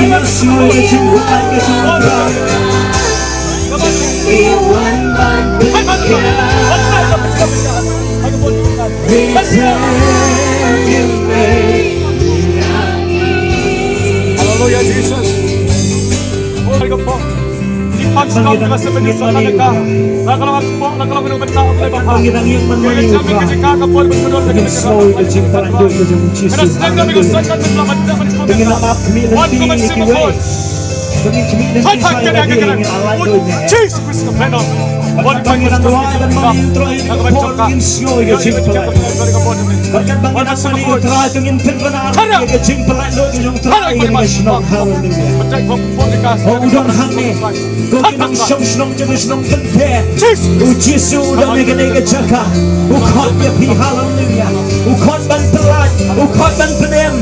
Yesu의 진리하게 주옵소서. Hallelujah, Jesus. Oh, Harga po. Ipagsaw ka sa Panginoon sa kanaka. Nakalawag po, nakalawag ng tao kay Bapa. Panginoon man Kaya kami kasi kakapol mo sa doon sa Panginoon slow ka cinta doon ka yung Jesus. Kaya sa kami kung saan kami laman naman ito. Panginoon makmilan What ko man din sumukod? Panginoon sumidin Hot din sa ka na iyo kagalan. Jesus Christ ka peno. What ko man sumukod? Nakabansok ka. Bakit bang ginagawa itong impinpanarap ka cinta doon yung try yung misnong hallelujah. Udon hangin, kukinang siyong jabisnong tempe. Ujisu udah meganega jaka. Ukot ya pi hallelujah. Ukot ban pelat, ukot ban penem.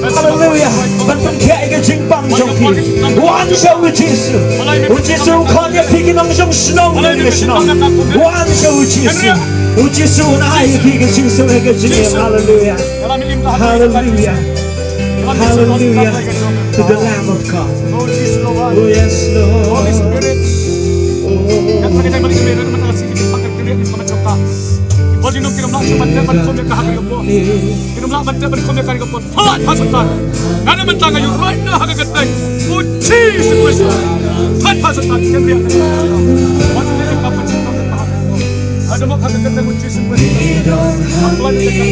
Hallelujah. Ban pengkai ke jingpang jongki. Wan show Ujisu. Ujisu ukot ya pi kinang siyong snong misnong. Wan show Ujisu. Ujisu na ay pi ke jingsu ke jingem. Hallelujah. Hallelujah. Hallelujah to the Lamb of God. Oh yes, Lord. Holy Spirit. Yang tadi saya balik kembali dengan kasih kita pakai kiri kita macam kah. Bodi nung kirim langsung pada pada kau mereka hari kepo. Kirim langsung pada pada kau mereka hari kepo. Halat pasukan. Nana mentang ayu right now harga ketai. Uji sesuatu. Halat pasukan kiri. Macam ni kapal cinta mereka. Ada mak harga ketai uji sesuatu. Apa lagi dekat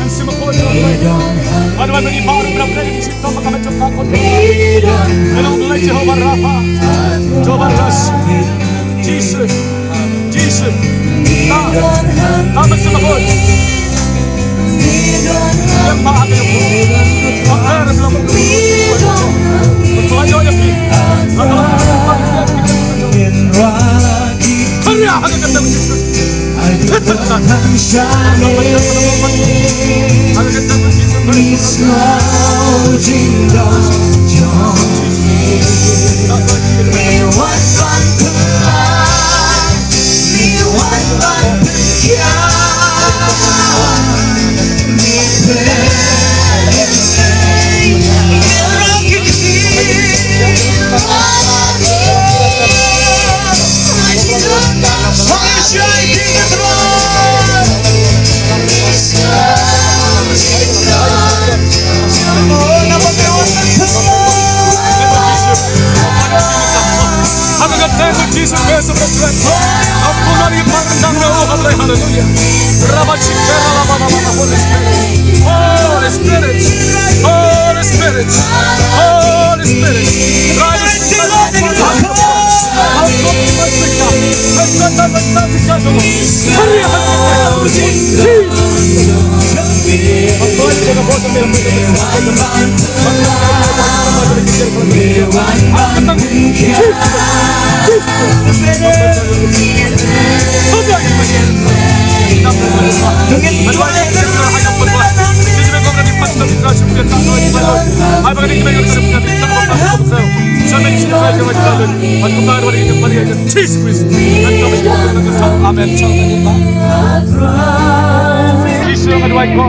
dan semua kau ada bagi baru berapa lagi cinta maka macam kau. Dalam mulai Jehovah Rafa. Jehovah Ras. Jesus. Jesus. Nama semua yang maha penyembuh. Makar belum berpelajar yang ini. Karya hanya kata Yesus. Jesus Christ of Nazareth. Ampunan yang pandang roh Allah, haleluya. Rabashikera lama Holy Spirit. Holy Spirit. Holy Spirit. Holy Spirit. Amen. Jesus yang kedua itu.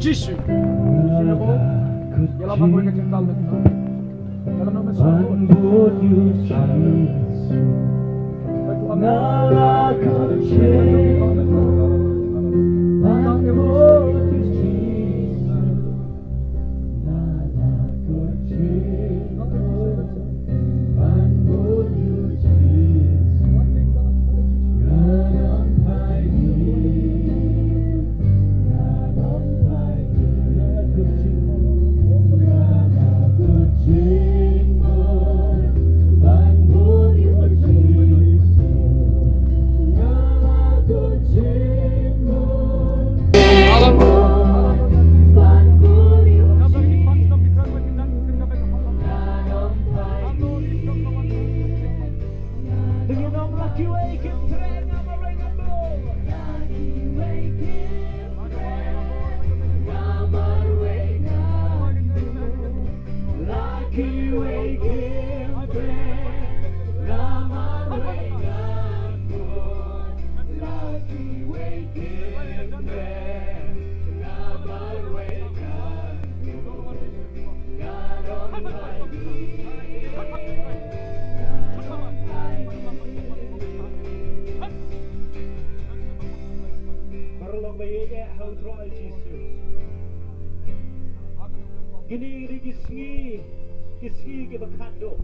Jisu. Yalam aku ikat cengkal mereka. Dalam nama Gini kisgi kita kando.